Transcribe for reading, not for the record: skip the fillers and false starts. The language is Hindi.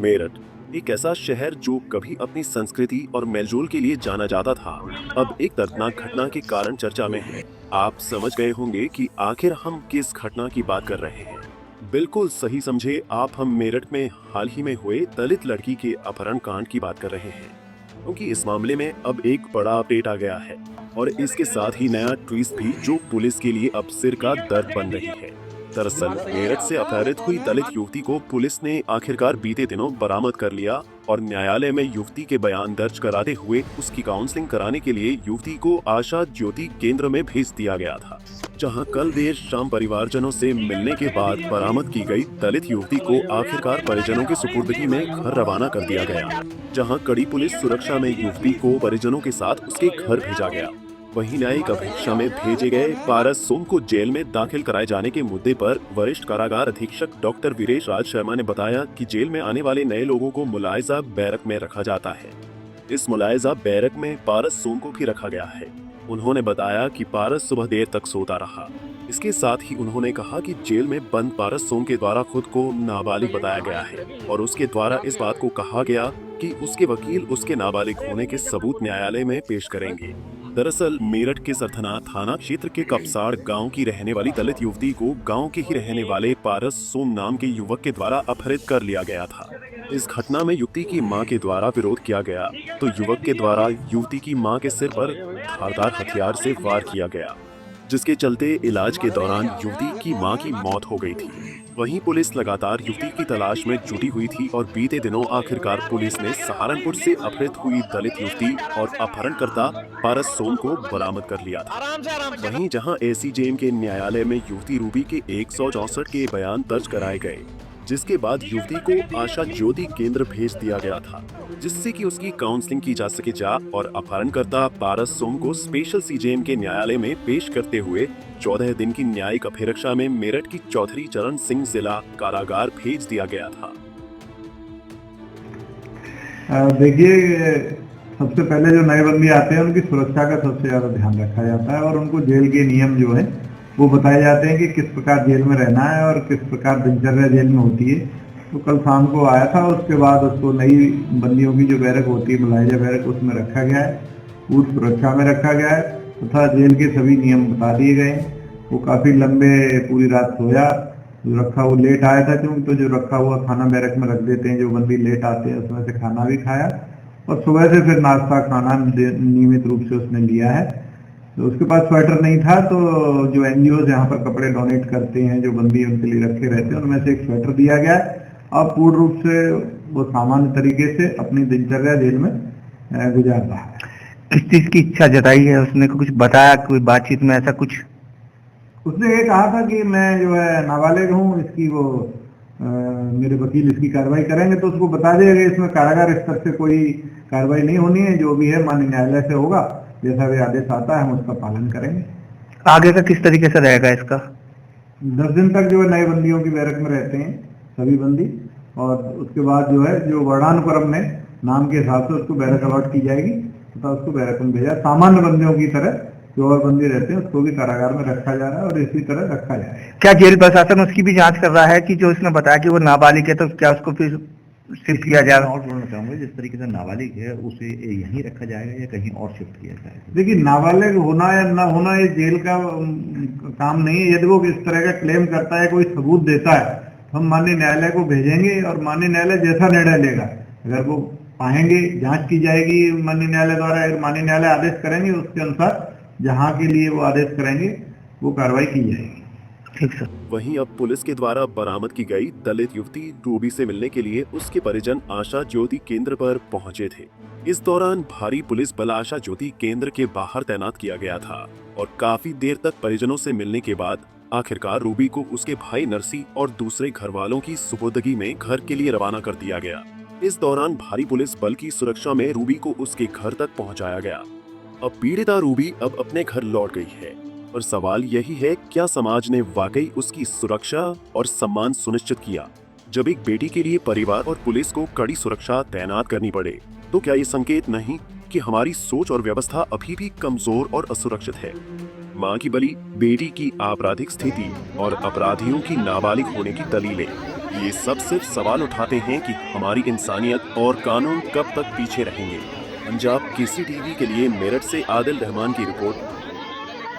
मेरठ एक ऐसा शहर जो कभी अपनी संस्कृति और मेलजोल के लिए जाना जाता था, अब एक दर्दनाक घटना के कारण चर्चा में है। आप समझ गए होंगे कि आखिर हम किस घटना की बात कर रहे हैं। बिल्कुल सही समझे आप, हम मेरठ में हाल ही में हुए दलित लड़की के अपहरण कांड की बात कर रहे हैं, क्योंकि इस मामले में अब एक बड़ा अपडेट आ गया है और इसके साथ ही नया ट्विस्ट भी, जो पुलिस के लिए अब सिर का दर्द बन रही है। दरअसल मेरठ से अपहरित हुई दलित युवती को पुलिस ने आखिरकार बीते दिनों बरामद कर लिया और न्यायालय में युवती के बयान दर्ज कराते हुए उसकी काउंसलिंग कराने के लिए युवती को आशा ज्योति केंद्र में भेज दिया गया था, जहां कल देर शाम परिवारजनों से मिलने के बाद बरामद की गई दलित युवती को आखिरकार परिजनों के सुपुर्दगी में घर रवाना कर दिया गया, जहां कड़ी पुलिस सुरक्षा में युवती को परिजनों के साथ उसके घर भेजा गया। वहीं न्यायिक अपेक्षा में भेजे गए पारस सोम को जेल में दाखिल कराए जाने के मुद्दे पर वरिष्ठ कारागार अधीक्षक डॉक्टर वीरेश राज शर्मा ने बताया कि जेल में आने वाले नए लोगों को मुलायजा बैरक में रखा जाता है। इस मुलायजा बैरक में पारस सोम को भी रखा गया है। उन्होंने बताया कि पारस सुबह देर तक सोता रहा। इसके साथ ही उन्होंने कहा कि जेल में बंद पारस सोम के द्वारा खुद को नाबालिग बताया गया है और उसके द्वारा इस बात को कहा गया कि उसके वकील उसके नाबालिग होने के सबूत न्यायालय में पेश करेंगे। दरअसल मेरठ के सरथना थाना क्षेत्र के कपसाड़ गांव की रहने वाली दलित युवती को गांव के ही रहने वाले पारस सोम नाम के युवक के द्वारा अपहरित कर लिया गया था। इस घटना में युवती की मां के द्वारा विरोध किया गया तो युवक के द्वारा युवती की मां के सिर पर धारदार हथियार से वार किया गया, जिसके चलते इलाज के दौरान युवती की मां की मौत हो गई थी। वहीं पुलिस लगातार युवती की तलाश में जुटी हुई थी और बीते दिनों आखिरकार पुलिस ने सहारनपुर से अपहरित हुई दलित युवती और अपहरणकर्ता पारस सोम को बरामद कर लिया था। वहीं जहां एसीजेएम के न्यायालय में युवती रूबी के 164 के बयान दर्ज कराए गए, जिसके बाद युवती को आशा ज्योति केंद्र भेज दिया गया था, जिससे कि उसकी काउंसलिंग की जा सके और अपहरणकर्ता पारस सोम को स्पेशल सीजेएम के न्यायालय में पेश करते हुए 14 दिन की न्यायिक अभिरक्षा में मेरठ की चौधरी चरण सिंह जिला कारागार भेज दिया गया था। देखिए, सबसे पहले जो नए बंदी आते हैं उनकी सुरक्षा का सबसे ज्यादा ध्यान रखा जाता है और उनको जेल के नियम जो है वो बताए जाते हैं कि किस प्रकार जेल में रहना है और किस प्रकार दिनचर्या जेल में होती है। तो कल शाम को आया था, उसके बाद उसको नई बंदियों की जो बैरक होती है, मुलायजा बैरक, उसमें रखा गया है, पूरी सुरक्षा में रखा गया है तथा जेल के सभी नियम बता दिए गए। वो काफी लंबे पूरी रात सोया, जो रखा वो लेट आया था क्योंकि, तो जो रखा हुआ खाना बैरक में रख देते हैं, जो बंदी लेट आते हैं उसमें से खाना भी खाया और सुबह से फिर नाश्ता खाना नियमित रूप से उसने लिया है। तो उसके पास स्वेटर नहीं था, तो जो एनजीओ यहाँ पर कपड़े डोनेट करते हैं, जो बंदी उनके लिए रखे रहते हैं, उनमें से एक स्वेटर दिया गया है। अब पूर्ण रूप से वो सामान्य तरीके से अपनी दिनचर्या जेल में गुजार रहा है। किस चीज की इच्छा जताई है उसने? कुछ बताया कोई बातचीत में ऐसा कुछ? उसने ये कहा था कि मैं जो है नाबालिग हूँ, इसकी वो मेरे वकील इसकी कार्रवाई करेंगे। तो उसको बता दिया गया इसमें कारागार स्तर से कोई कार्रवाई नहीं होनी है, जो भी है माननीय न्यायालय से होगा, जैसा भी आदेश आता है हम उसका पालन करेंगे। आगे का किस तरीके से रहेगा इसका? 10 दिन तक जो है नए बंदियों की बैरक में रहते हैं सभी बंदी, और उसके बाद जो है जो वर्णानुक्रम में नाम के हिसाब से उसको बैरक अलॉट की जाएगी तथा उसको बैरक में भेजा। सामान्य बंदियों की तरह जो और बंदी रहते हैं उसको भी कारागार में रखा जा रहा है और इसी तरह रखा जाएगा। क्या जेल प्रशासन उसकी भी जांच कर रहा है कि जो उसने बताया कि वो नाबालिग है, तो क्या उसको फिर शिफ्ट किया जाएगा? और बोलना चाहूंगा, जिस तरीके से नाबालिग है उसे यहीं रखा जाएगा या कहीं और शिफ्ट किया जाएगा? देखिए, नाबालिग होना या ना होना ये जेल का काम नहीं है। यदि वो इस तरह का क्लेम करता है, कोई सबूत देता है, तो हम माननीय न्यायालय को भेजेंगे और माननीय न्यायालय जैसा निर्णय लेगा, अगर वो पाएंगे, जांच की जाएगी माननीय न्यायालय द्वारा, माननीय न्यायालय आदेश करेंगे, उसके अनुसार जहां के लिए वो आदेश करेंगे वो कार्रवाई की जाएगी। ठीक सर। वहीं अब पुलिस के द्वारा बरामद की गई दलित युवती रूबी से मिलने के लिए उसके परिजन आशा ज्योति केंद्र पर पहुंचे थे। इस दौरान भारी पुलिस बल आशा ज्योति केंद्र के बाहर तैनात किया गया था और काफी देर तक परिजनों से मिलने के बाद आखिरकार रूबी को उसके भाई नरसी और दूसरे घर वालों की सुपुर्दगी में घर के लिए रवाना कर दिया गया। इस दौरान भारी पुलिस बल की सुरक्षा में रूबी को उसके घर तक पहुंचाया गया। अब पीड़िता रूबी अब अपने घर लौट गई है और सवाल यही है, क्या समाज ने वाकई उसकी सुरक्षा और सम्मान सुनिश्चित किया? जब एक बेटी के लिए परिवार और पुलिस को कड़ी सुरक्षा तैनात करनी पड़े, तो क्या ये संकेत नहीं कि हमारी सोच और व्यवस्था अभी भी कमजोर और असुरक्षित है? मां की बलि, बेटी की आपराधिक स्थिति और अपराधियों की नाबालिग होने की दलीलें। ये सब सिर्फ सवाल उठाते हैं कि हमारी इंसानियत और कानून कब तक पीछे रहेंगे। पंजाब केसरी टीवी के लिए मेरठ से आदिल रहमान की रिपोर्ट।